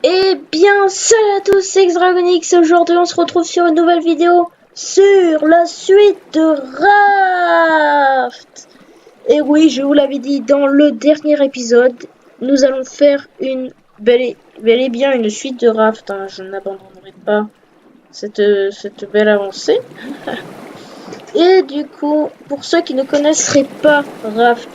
Eh bien, salut à tous, c'est Xdragonix. Aujourd'hui, on se retrouve sur une nouvelle vidéo sur la suite de Raft. Et oui, je vous l'avais dit dans le dernier épisode, nous allons faire une bel et bien une suite de Raft. Hein. Je n'abandonnerai pas cette belle avancée. Et du coup, pour ceux qui ne connaisseraient pas Raft,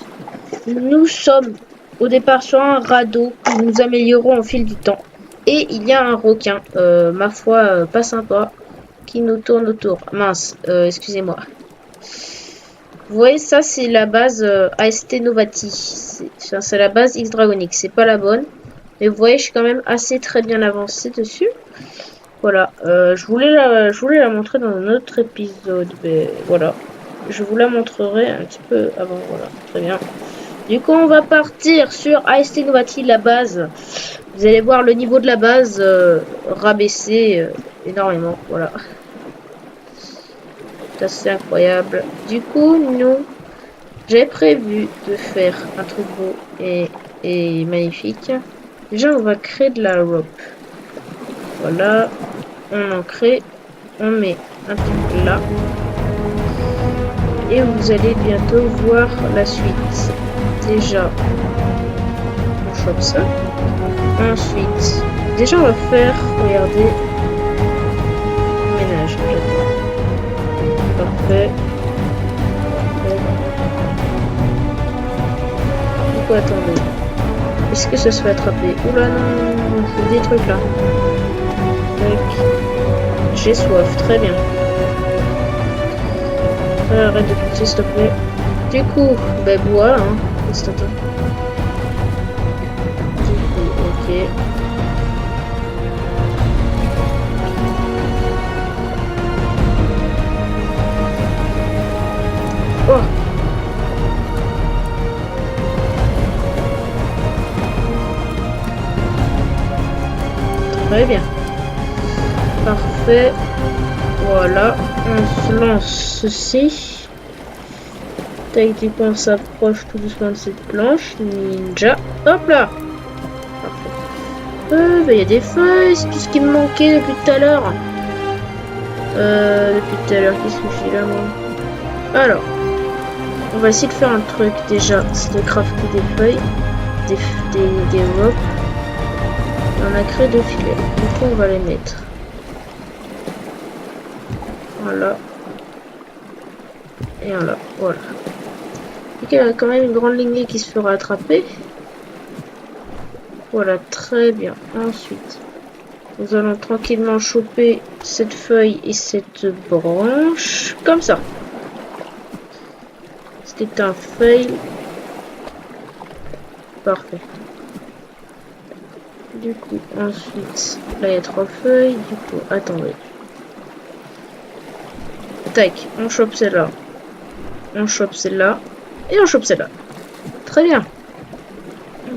nous sommes au départ sur un radeau que nous améliorons au fil du temps. Et il y a un requin, ma foi, pas sympa, qui nous tourne autour. Mince, excusez-moi. Vous voyez, ça c'est la base AST Novati. C'est la base X-Dragonix. C'est pas la bonne. Mais vous voyez, je suis quand même assez très bien avancé dessus. Voilà, je voulais la montrer dans un autre épisode. Mais voilà, je vous la montrerai un petit peu avant. Voilà, très bien. Du coup, on va partir sur AST Novati, la base. Vous allez voir le niveau de la base rabaisser énormément. Voilà. C'est assez incroyable. Du coup, j'ai prévu de faire un truc beau et magnifique. Déjà, on va créer de la rope. Voilà. On en crée. On met un petit peu là. Et vous allez bientôt voir la suite. Déjà, on chope ça. Ensuite, déjà on va faire, regardez, ménage. Parfait. Du coup, attendez. Est-ce que ça se fait attraper? Oula, non, c'est des trucs là. Tac. J'ai soif, très bien. Arrête de pousser, s'il te plaît. Du coup, ben bois, hein. Qu'est-ce que t'attends? Du coup, ok. Oh! Très bien. Parfait. Voilà. On se lance ceci. Tac, du coup, on s'approche tout doucement de cette planche. Ninja. Hop là! Parfait. Bah, y a des feuilles. C'est tout ce qui me manquait depuis tout à l'heure. Qu'est-ce que j'ai là, moi? Alors. On va essayer de faire un truc déjà. C'est de crafter des feuilles. Des ropes. On a créé 2 filets. Du coup, on va les mettre. Voilà. Et voilà. Voilà. Donc, il y a quand même une grande lignée qui se fera attraper. Voilà, très bien. Ensuite, nous allons tranquillement choper cette feuille et cette branche. Comme ça. C'était un fail. Parfait. Du coup, ensuite, là il y a 3 feuilles. Du coup, attendez. Tac, on chope celle-là. On chope celle-là. Et on chope celle-là. Très bien.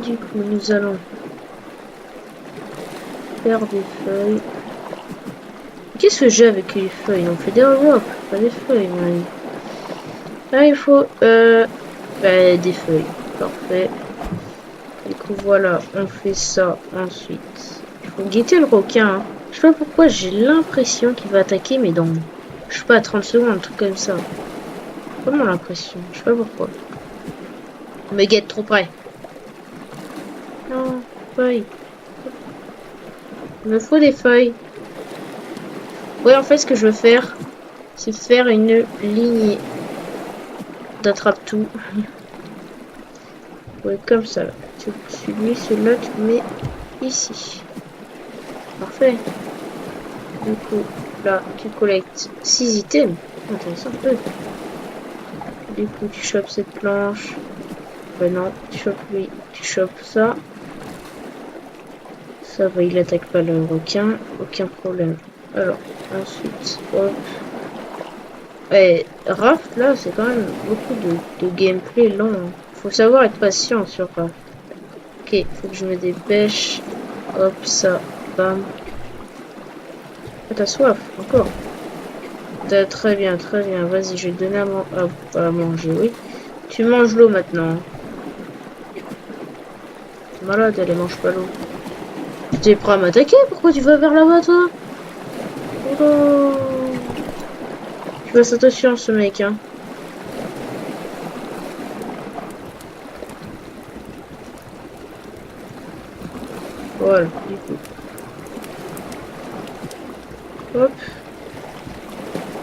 Du coup, nous allons faire des feuilles. Qu'est-ce que j'ai avec les feuilles? On fait des ropes, pas des feuilles. Ouais. Là, il faut des feuilles. Parfait. Du coup, voilà, on fait ça ensuite. Il faut guetter le requin. Hein. Je sais pas pourquoi, j'ai l'impression qu'il va attaquer, mais dans, je sais pas, 30 secondes, un truc comme ça. Vraiment l'impression, je sais pas pourquoi. On me guette trop près. Non, feuilles. Il me faut des feuilles. Ouais, en fait, ce que je veux faire, c'est faire une lignée d'attrape tout. Ouais, comme ça. Là. Celui-là, tu le mets ici. Parfait. Du coup, là, tu collectes 6 items. Intéressant un peu. Du coup, tu chopes cette planche. Ben non, tu chopes lui, tu chopes ça. Ça va, il attaque pas le requin. Aucun problème. Alors, ensuite, hop. Et Raft, là, c'est quand même beaucoup de gameplay lent. Hein. Faut savoir être patient sur Raft. Ok, faut que je me dépêche. Hop, ça, bam. Ah, t'as soif, encore. Très bien, très bien. Vas-y, je vais te donner à manger, oui. Tu manges l'eau maintenant. Malade, elle mange pas l'eau. T'es prêt à m'attaquer? Pourquoi tu vas vers là-bas, toi? Oh non. Tu fasses attention, ce mec, hein. Voilà, du coup. Hop.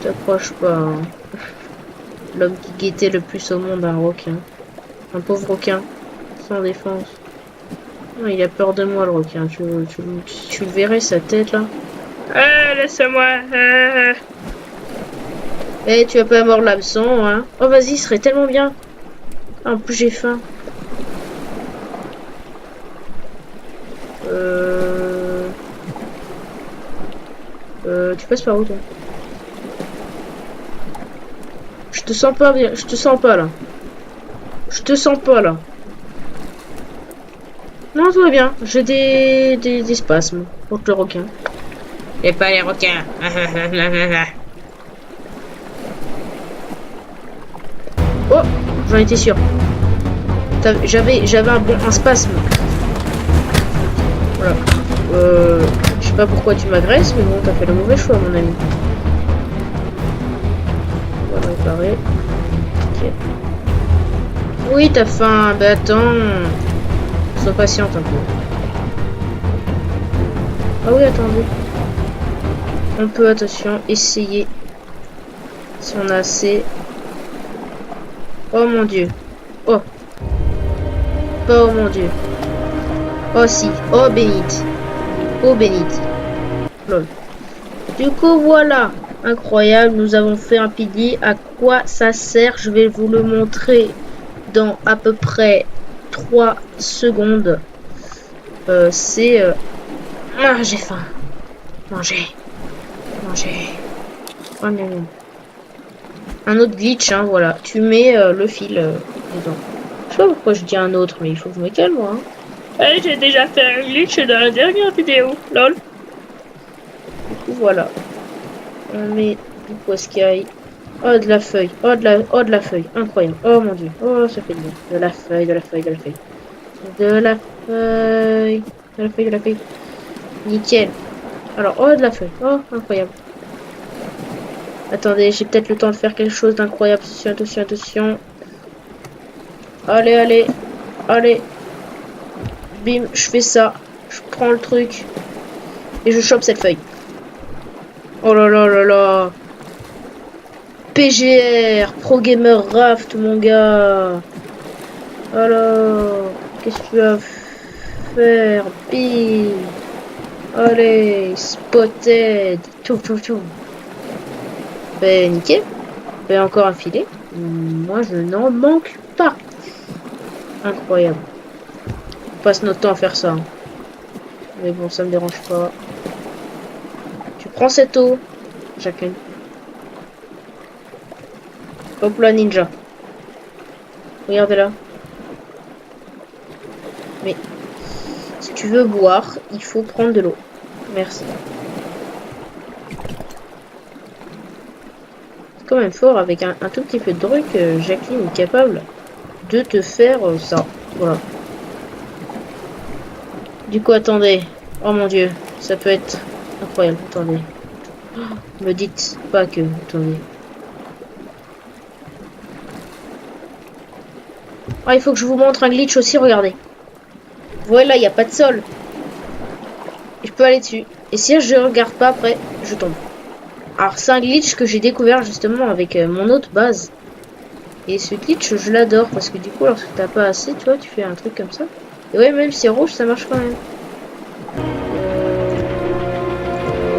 T'approches pas, hein. L'homme qui guettait le plus au monde, un requin. Un pauvre requin. Sans défense. Non, il a peur de moi, le requin. Tu le verrais, sa tête, là. Laisse-moi. Eh, tu vas pas mordre l'hameçon, hein. Oh, vas-y, ce serait tellement bien. Ah, en plus, j'ai faim. Tu passes par où, toi? Je te sens pas bien. Je te sens pas, là. Je te sens pas, là. Non, tout va bien. J'ai des spasmes contre le requin. Et pas les requins. Oh, j'en étais sûr. J'avais un spasme. Voilà. Je sais pas pourquoi tu m'agresses, mais bon, t'as fait le mauvais choix, mon ami. On va réparer. Ok. Oui, t'as faim. Bah attends. Sois patiente un peu. Ah oui, attendez. On peut, attention, essayer. Si on a assez. Oh mon dieu. Oh. Oh mon dieu. Oh si. Oh bénite. Oh bénite. Lol. Du coup, voilà. Incroyable. Nous avons fait un pilier. À quoi ça sert? Je vais vous le montrer dans à peu près 3 secondes. C'est... Ah, j'ai faim. Manger. Manger. Oh, non, non. Un autre glitch, hein, voilà. Tu mets le fil dedans. Je sais pas pourquoi je dis un autre, mais il faut que je me calme, moi. Hein. Hey, j'ai déjà fait un glitch dans la dernière vidéo. Lol. Du coup, voilà. On met du poiscaille. Oh, de la feuille. Oh, de la feuille. Incroyable. Oh, mon dieu. Oh, ça fait bien. De la feuille, de la feuille, de la feuille. De la feuille. De la feuille, de la feuille. Nickel. Alors, oh, de la feuille. Oh, incroyable. Attendez, j'ai peut-être le temps de faire quelque chose d'incroyable. Attention, attention, attention. Allez, allez. Allez. Bim, je fais ça. Je prends le truc. Et je chope cette feuille. Oh là là là là. PGR. Pro Gamer Raft, mon gars. Alors. Qu'est-ce que tu vas faire? Bim. Allez. Spotted. Tout, tout, tout. Ben, nickel. Ben, encore un filet. Moi, je n'en manque pas. Incroyable. On passe notre temps à faire ça. Mais bon, ça me dérange pas. Tu prends cette eau, Jacqueline. Hop là, ninja. Regardez là. Mais si tu veux boire, il faut prendre de l'eau. Merci. C'est quand même fort, avec un tout petit peu de truc, Jacqueline est capable de te faire ça. Voilà. Du coup, attendez. Oh mon dieu, ça peut être incroyable. Attendez. Oh, me dites pas que... Attendez. Ah, il faut que je vous montre un glitch aussi, regardez. Voilà, il n'y a pas de sol. Je peux aller dessus. Et si je regarde pas après, je tombe. Alors, c'est un glitch que j'ai découvert justement avec mon autre base. Et ce glitch, je l'adore parce que du coup, lorsque t'as pas assez, tu vois, tu fais un truc comme ça. Et ouais, même si c'est rouge, ça marche quand même.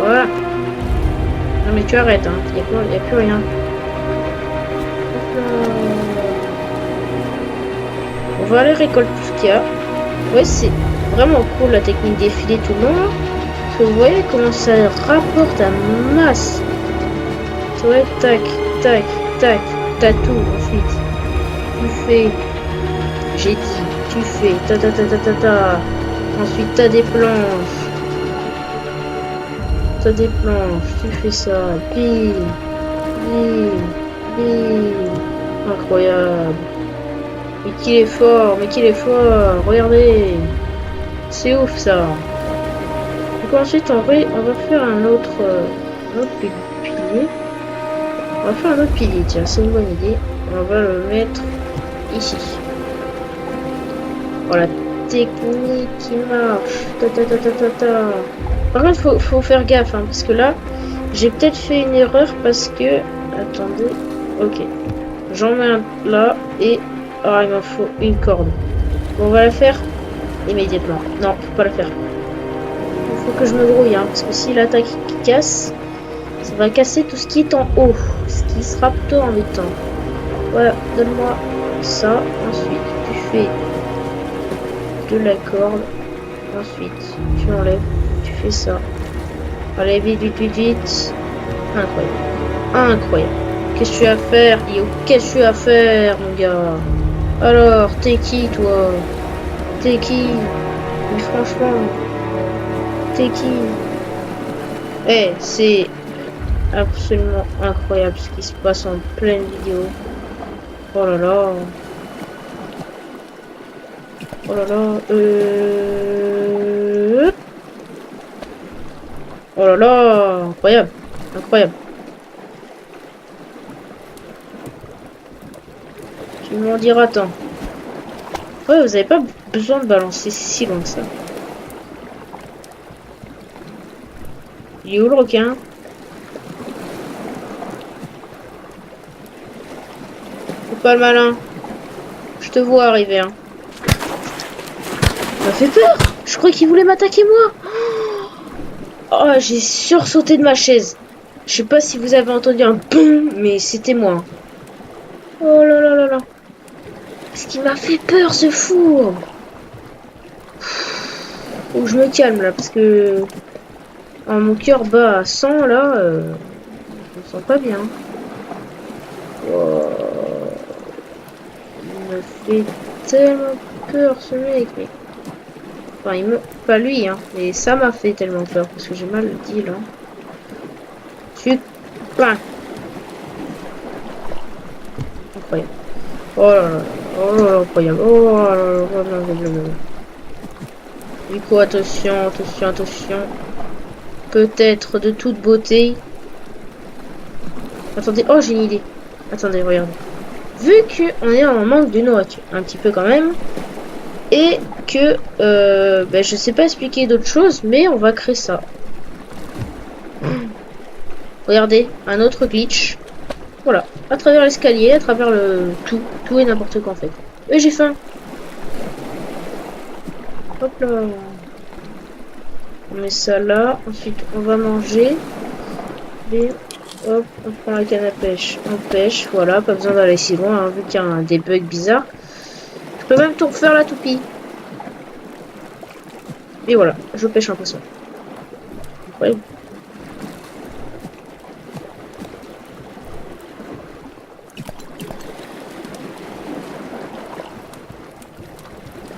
Voilà. Non mais tu arrêtes, hein. Y a plus rien. On va aller récolter tout ce qu'il y a. Ouais, c'est vraiment cool la technique des filets tout le long. Parce que vous voyez comment ça rapporte à masse. Ouais, tac, tac, tac. T'as tout ensuite. Tu fais. J'ai dit, tu fais. Ta ta ta ta ta ta. Ensuite, t'as des planches. T'as des planches. Tu fais ça. Bim. Bim. Bim. Incroyable. Mais qu'il est fort. Mais qu'il est fort. Regardez. C'est ouf ça. Donc ensuite, on va faire un autre pilier. On va faire un autre pilier, tiens, c'est une bonne idée. On va le mettre ici. Voilà, technique qui marche. Ta, ta, ta, ta, ta, ta. Par contre, faut faire gaffe, hein, parce que là, j'ai peut-être fait une erreur parce que... Attendez. Ok. J'en mets un là et... Ah, il m'en faut une corde. Bon, on va la faire immédiatement. Non, faut pas la faire. Il faut que je me grouille, hein, parce que si l'attaque qui casse, ça va casser tout ce qui est en haut. Ce qui sera plutôt embêtant. Voilà, donne-moi ça. Ensuite, tu fais de la corde. Ensuite, tu enlèves. Tu fais ça. Allez, vite, vite, vite, vite. Incroyable. Incroyable. Qu'est-ce que tu as à faire, Dio? Qu'est-ce que tu as à faire, mon gars? Alors, t'es qui, toi? T'es qui? Mais franchement, t'es qui? Eh, c'est absolument incroyable ce qui se passe en pleine vidéo. Oh là là. Oh là là. Oh là là. Incroyable. Incroyable. Tu m'en diras tant. Ouais, vous avez pas besoin de balancer si loin que ça. Il est où le requin? Fais pas le malin. Je te vois arriver, hein. Ça m'a fait peur. Je crois qu'il voulait m'attaquer moi. Oh, j'ai sursauté de ma chaise. Je sais pas si vous avez entendu un boum, mais c'était moi. Oh là là là là. Ce qui m'a fait peur, ce fou. Faut que je me calme là, parce que mon cœur bat à 100 là. Je me sens pas bien. Oh. Il me fait tellement peur ce mec. Mais... Enfin, pas lui, hein. Mais ça m'a fait tellement peur parce que j'ai mal dit là. Super. Incroyable. Oh là là. Oh là là, incroyable. Oh là là. Du coup, attention, attention, attention. Peut-être de toute beauté. Attendez, oh j'ai une idée. Attendez, regardez. Vu qu'on est en manque de nourriture, un petit peu quand même, et que ben, je sais pas expliquer d'autres choses, mais on va créer ça. Regardez, un autre glitch. Voilà, à travers l'escalier, à travers le tout et n'importe quoi en fait. Et j'ai faim. Hop là. On met ça là, ensuite on va manger. Et hop, on prend la canne à pêche, on pêche, voilà, pas besoin d'aller si loin, hein, vu qu'il y a des bugs bizarres. Je peux même tout refaire la toupie. Et voilà, je pêche un poisson. Incroyable.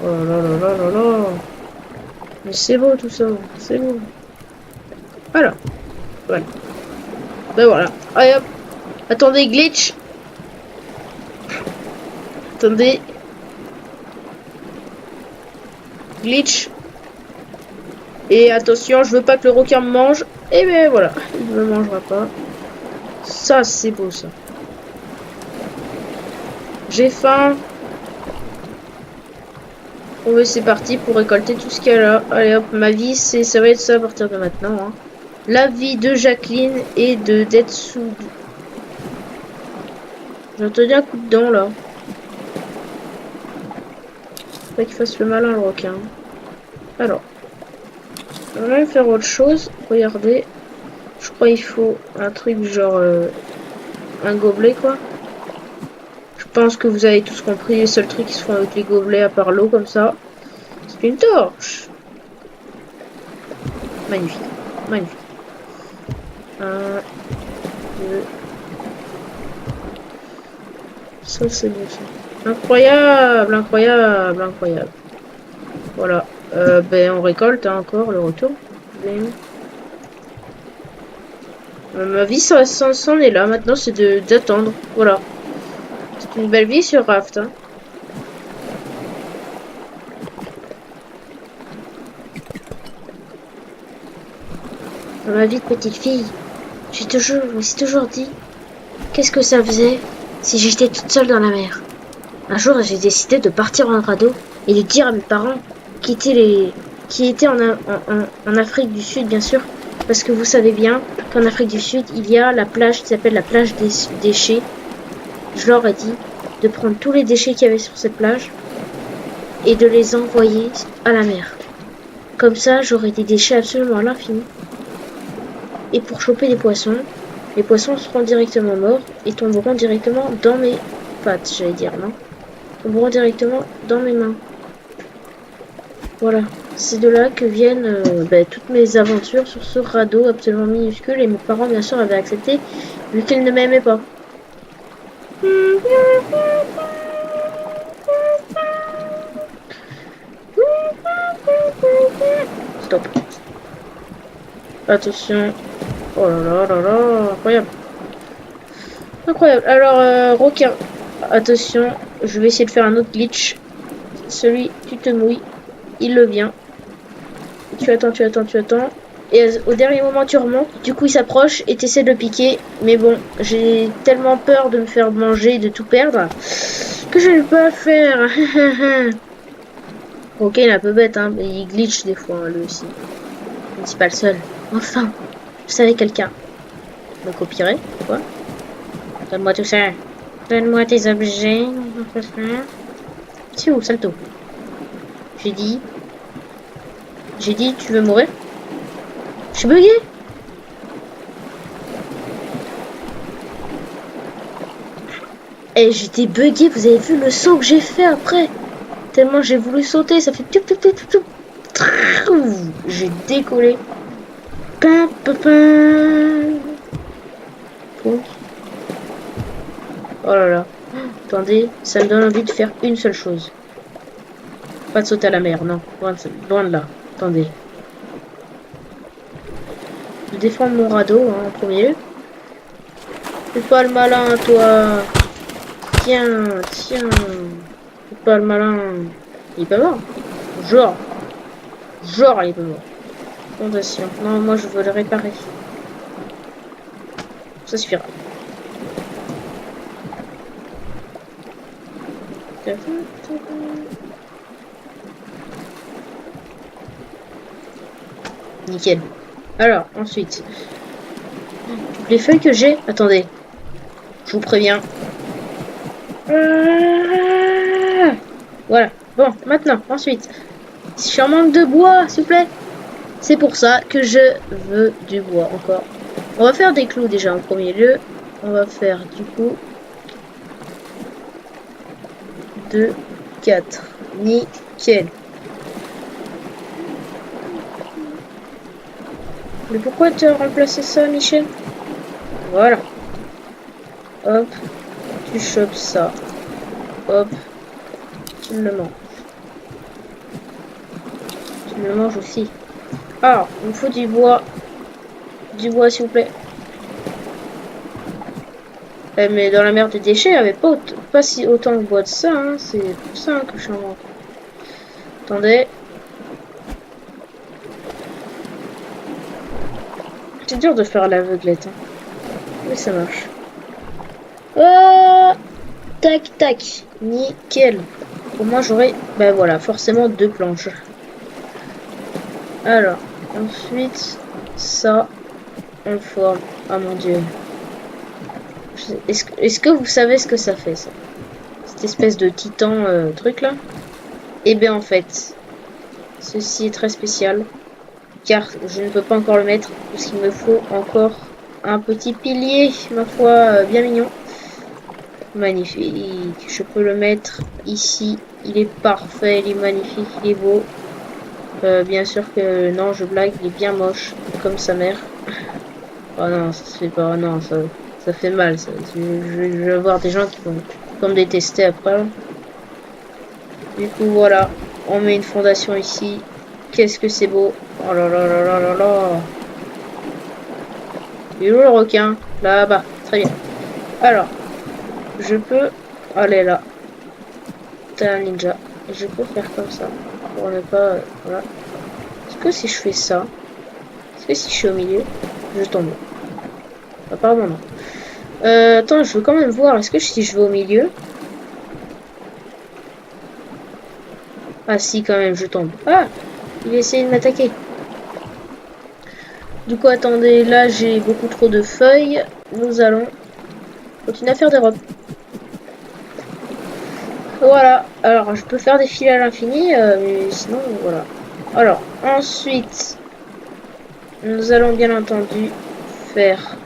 Oh là là là là là. Mais c'est beau tout ça, c'est beau. Voilà. Voilà. Ben voilà. Allez hop. Attendez, glitch. Attendez. Glitch. Et attention, je veux pas que le requin me mange. Et ben voilà, il ne me mangera pas. Ça, c'est beau ça. J'ai faim. Bon, c'est parti pour récolter tout ce qu'il y a là. Allez hop, ma vie, ça va être ça à partir de maintenant. Hein. La vie de Jacqueline et de Detsu. J'ai entendu un coup de dent là. Faut pas qu'il fasse le malin le requin. Alors. On va même faire autre chose. Regardez. Je crois qu'il faut un truc genre un gobelet quoi. Je pense que vous avez tous compris. Les seuls trucs qui se font avec les gobelets à part l'eau comme ça. C'est une torche. Magnifique. Magnifique. 1, 2. Ça c'est bon ça. Incroyable, incroyable, incroyable. Voilà. Ben on récolte hein, encore le retour. Ma vie ça s'en est là. Maintenant c'est d'attendre. Voilà. C'est une belle vie sur Raft. Hein. Dans ma vie de petite fille, je me suis toujours dit, qu'est-ce que ça faisait si j'étais toute seule dans la mer? Un jour, j'ai décidé de partir en radeau et de dire à mes parents qui étaient en Afrique du Sud, bien sûr, parce que vous savez bien qu'en Afrique du Sud, il y a la plage qui s'appelle la plage des déchets. Je leur ai dit de prendre tous les déchets qu'il y avait sur cette plage et de les envoyer à la mer. Comme ça, j'aurai des déchets absolument à l'infini. Et pour choper des poissons, les poissons seront directement morts et tomberont directement dans mes pattes, j'allais dire, non? Tomberont directement dans mes mains. Voilà. C'est de là que viennent toutes mes aventures sur ce radeau absolument minuscule et mes parents, bien sûr, avaient accepté vu qu'ils ne m'aimaient pas. Stop. Attention. Oh là là là là, incroyable. Incroyable. Alors, requin. Attention, je vais essayer de faire un autre glitch. Celui, tu te mouilles. Il le vient. Tu attends. Et au dernier moment, tu remontes. Du coup, il s'approche et t'essaies de le piquer. Mais bon, j'ai tellement peur de me faire manger et de tout perdre que je ne peux pas faire. Ok, il est un peu bête, hein. Mais il glitch des fois, hein, lui aussi. Je ne suis pas le seul. Enfin, je savais quelqu'un me copierait. Quoi? Donne-moi tout ça. Donne-moi tes objets. C'est où, Salto? J'ai dit, tu veux mourir? Je suis bugué. Et j'étais bugué, vous avez vu le saut que j'ai fait après? Tellement j'ai voulu sauter, ça fait j'ai décollé. Oh là là. Attendez, ça me donne envie de faire une seule chose. Pas de sauter à la mer, non. Loin de là. Attendez. Je défends mon radeau en premier. Fais pas le malin, toi. Tiens. Fais pas le malin. Il est pas mort. Genre, il est pas mort. Fondation. Non, moi, je veux le réparer. Ça suffira. Nickel. Alors, ensuite. Toutes les feuilles que j'ai... Attendez. Je vous préviens. Voilà. Bon, maintenant, ensuite. Je suis en manque de bois, s'il vous plaît. C'est pour ça que je veux du bois encore. On va faire des clous déjà en premier lieu. On va faire du coup 2, 4. Nickel. Mais pourquoi tu as remplacé ça, Michel? Voilà. Hop. Tu chopes ça. Hop. Tu le manges. Tu le manges aussi. Alors, il me faut du bois. Du bois, s'il vous plaît. Mais dans la mer de déchets, il n'y avait pas si autant de bois de ça. Hein. C'est pour ça que je suis en manque. Attendez. C'est dur de faire l'aveuglette. Hein. Mais ça marche. Oh, tac. Nickel. Pour moi, j'aurai, ben voilà, forcément 2 planches. Alors, ensuite, ça, on forme. Ah mon dieu. Est-ce que vous savez ce que ça fait, ça? Cette espèce de titan truc là? Eh bien, en fait, ceci est très spécial. Car je ne peux pas encore le mettre. Parce qu'il me faut encore un petit pilier, ma foi, bien mignon. Magnifique. Je peux le mettre ici. Il est parfait, il est magnifique, il est beau. Bien sûr que non, je blague, il est bien moche, comme sa mère. Oh non, ça se fait pas, non, ça fait mal. Ça. Je vais voir des gens qui vont me détester après. Du coup, voilà, on met une fondation ici. Qu'est-ce que c'est beau. Oh là là là là là là. Il est où le requin? Là-bas, très bien. Alors, je peux aller là. T'es un ninja. Je peux faire comme ça. Pour ne pas... voilà. Est-ce que si je fais ça, que si je suis au milieu, je tombe? Apparemment non. Attends, je veux quand même voir. Est-ce que si je vais au milieu... Ah si, quand même, je tombe. Ah! Il a essayé de m'attaquer. Du coup, attendez, là j'ai beaucoup trop de feuilles. Nous allons continuer à faire des robes. Voilà. Alors, je peux faire des fils à l'infini, mais sinon, voilà. Alors, ensuite, nous allons bien entendu faire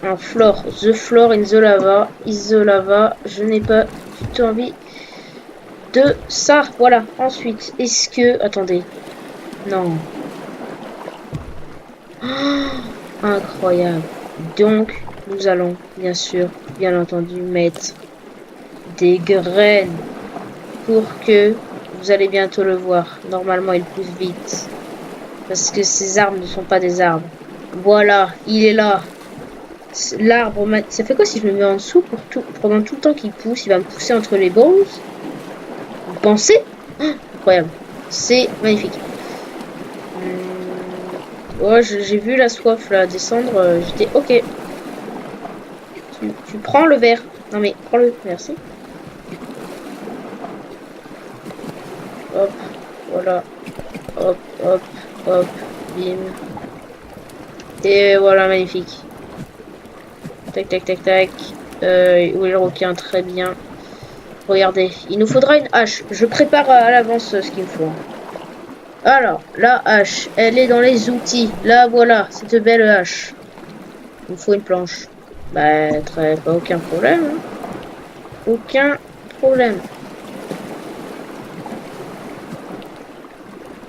un floor. The floor in the lava. Is the lava. Je n'ai pas du tout envie de ça. Voilà. Ensuite, est-ce que... Attendez. Non. Oh, incroyable. Donc, nous allons, bien sûr, bien entendu, mettre des graines pour que vous allez bientôt le voir. Normalement, il pousse vite. Parce que ces arbres ne sont pas des arbres. Voilà, il est là. L'arbre, ça fait quoi si je me mets en dessous pendant tout le temps qu'il pousse? Il va me pousser entre les bones. Vous pensez? Oh, incroyable. C'est magnifique. Oh, j'ai vu la soif là descendre. J'étais ok. Tu prends le verre. Non mais prends-le. Merci. Hop. Voilà. Hop, hop, hop. Bim. Et voilà, magnifique. Tac, tac, tac, tac. Oui, le requin, très bien. Regardez, il nous faudra une hache. Je prépare à l'avance ce qu'il me faut. Alors, la hache, elle est dans les outils. Là, voilà, cette belle hache. Il me faut une planche. Bah, pas aucun problème. Hein. Aucun problème.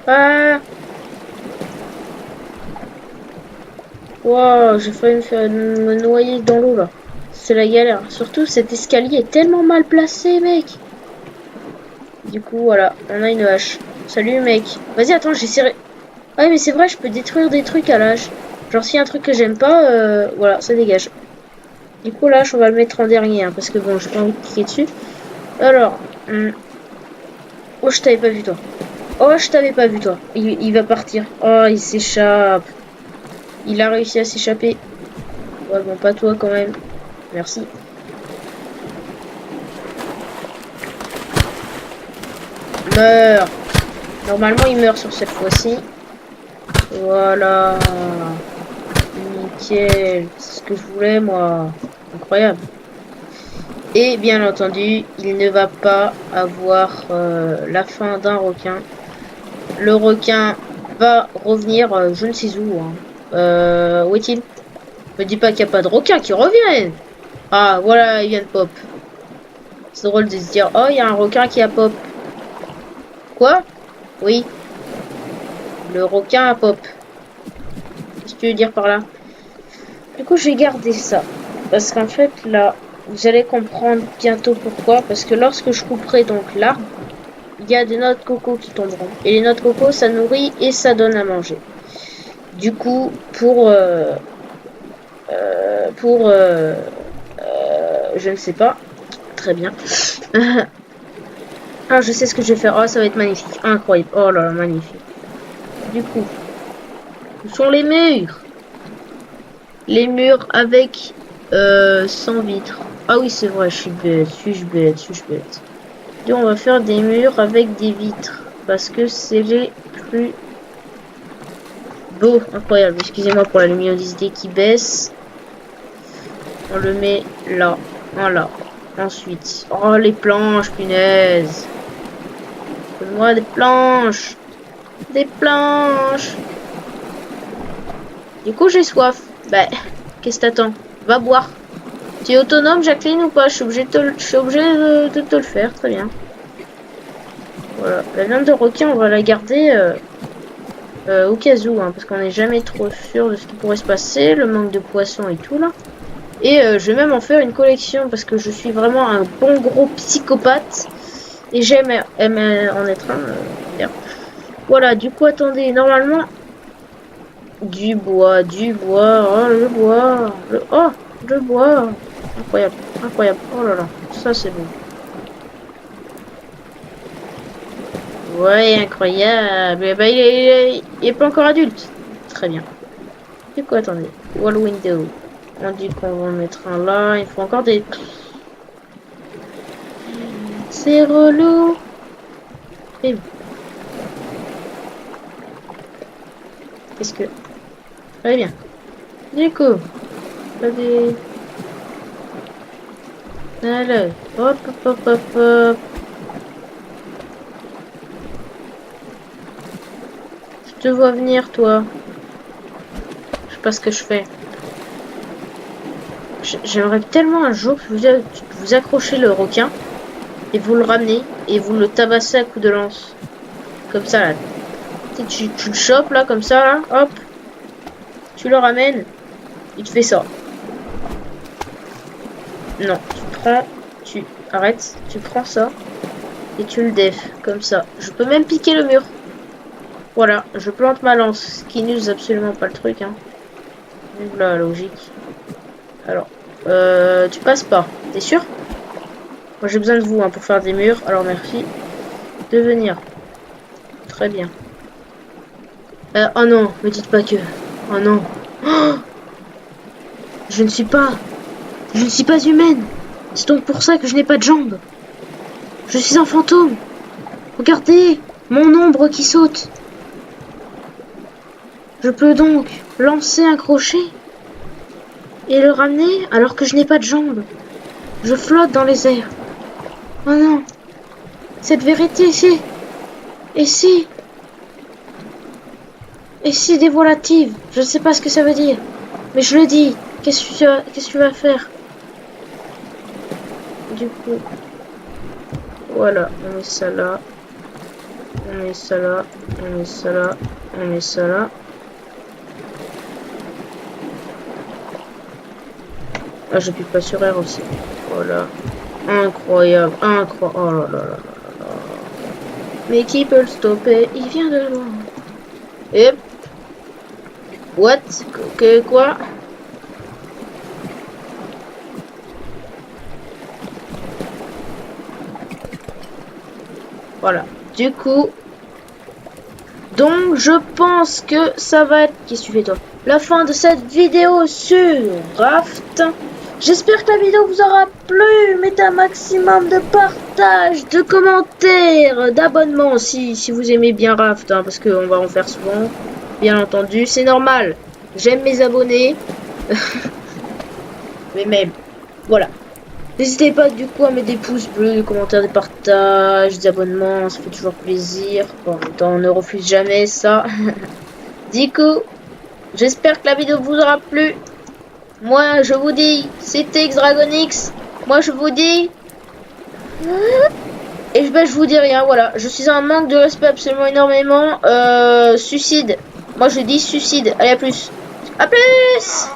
Ah! Wow, j'ai failli me noyer dans l'eau là. C'est la galère. Surtout cet escalier est tellement mal placé, mec. Du coup, voilà, on a une hache. Salut, mec. Vas-y, attends, j'essaierai. Ah, mais c'est vrai, je peux détruire des trucs à l'âge. Genre, s'il y a un truc que j'aime pas, voilà, ça dégage. Du coup, l'âge, on va le mettre en dernier, hein, parce que bon, j'ai pas envie de cliquer dessus. Alors, oh, je t'avais pas vu, toi. Oh, je t'avais pas vu, toi. Il va partir. Oh, il s'échappe. Il a réussi à s'échapper. Ouais, bon, pas toi quand même. Merci. Meurs. Normalement, il meurt sur cette fois-ci. Voilà. Nickel. C'est ce que je voulais, moi. Incroyable. Et bien entendu, il ne va pas avoir la fin d'un requin. Le requin va revenir, je ne sais où. Hein. Où est-il? Me dis pas qu'il n'y a pas de requin qui revienne. Ah, voilà, il vient de pop. C'est drôle de se dire, oh, il y a un requin qui a pop. Quoi? Oui. Le requin a pop. Qu'est-ce que tu veux dire par là? Du coup, j'ai gardé ça. Parce qu'en fait, là, vous allez comprendre bientôt pourquoi. Parce que lorsque je couperai donc l'arbre, il y a des noix de coco qui tomberont. Et les noix de coco, ça nourrit et ça donne à manger. Du coup, je ne sais pas. Très bien. Ah, je sais ce que je vais faire. Oh, ça va être magnifique. Incroyable. Oh là là, magnifique. Du coup, où sont les murs? Les murs avec 100 vitres. Ah oui, c'est vrai, je suis bête. Suis-je bête? Suis-je bête? Et on va faire des murs avec des vitres. Parce que c'est les plus beaux. Incroyable. Excusez-moi pour la luminosité qui baisse. On le met là. Voilà. Ensuite. Oh, les planches, punaise. Donne-moi des planches. Des planches. Du coup, j'ai soif. Bah, qu'est-ce que t'attends? Va boire. Tu es autonome, Jacqueline, ou pas? Je suis obligée de te le faire. Très bien. Voilà. La viande de requin, on va la garder au cas où, hein, parce qu'on n'est jamais trop sûr de ce qui pourrait se passer. Le manque de poissons et tout, là. Et je vais même en faire une collection, parce que je suis vraiment un bon gros psychopathe. Et j'aime en être un. Voilà, du coup, attendez, normalement... Du bois, oh le bois, le bois, incroyable, incroyable, oh là là, ça c'est bon. Ouais, incroyable, bah, il est pas encore adulte, Très bien. Du coup, attendez. Wall window. On dit qu'on va en mettre un là. Il faut encore des... C'est relou. Et qu'est-ce que... Très bien. Du coup, pas des... Allez, hop, hop, hop, hop, hop. Je te vois venir, toi. Je sais pas ce que je fais. J'aimerais tellement un jour que vous accrochez le requin et vous le ramenez et vous le tabassez à coups de lance. Comme ça, là. Tu le chopes, là, comme ça, là. Hop. Tu le ramènes. Il te fait ça. Non, tu prends... Tu arrêtes. Tu prends ça. Et tu le def. Comme ça. Je peux même piquer le mur. Voilà. Je plante ma lance. Ce qui n'use absolument pas le truc, hein. Vive la logique. Alors. Tu passes pas. T'es sûr? Moi, j'ai besoin de vous, hein, pour faire des murs. Alors, merci de venir. Très bien. Oh non, me dites pas que... Oh non. Oh, je ne suis pas humaine. C'est donc pour ça que je n'ai pas de jambes. Je suis un fantôme. Regardez, mon ombre qui saute. Je peux donc lancer un crochet et le ramener alors que je n'ai pas de jambes. Je flotte dans les airs. Oh non. Cette vérité, c'est... Et si dévolative, je ne sais pas ce que ça veut dire. Mais je le dis. Qu'est-ce que tu vas faire? Du coup, voilà, on met ça là. On met ça là. On met ça là. On met ça là. Ah, j'appuie pas sur R aussi. Voilà. Incroyable. Incroyable. Oh là là là là là. Mais qui peut le stopper? Il vient de loin. Hop. What? Quoi? Voilà. Du coup, donc je pense que ça va être... Qu'est-ce que tu fais, toi? La fin de cette vidéo sur Raft. J'espère que la vidéo vous aura plu. Mettez un maximum de partage, de commentaires, d'abonnements si vous aimez bien Raft, hein, parce qu'on va en faire souvent. Bien entendu, c'est normal. J'aime mes abonnés. Mais même, voilà. N'hésitez pas du coup à mettre des pouces bleus, des commentaires, des partages, des abonnements, ça fait toujours plaisir. Bon, en même temps, on ne refuse jamais ça. Du coup, j'espère que la vidéo vous aura plu. Moi, je vous dis, c'était XDragonX. Moi, je vous dis... Et ben, je vous dis rien, voilà. Je suis un manque de respect absolument énormément. Suicide. Moi, je dis suicide. Allez, à plus. À plus!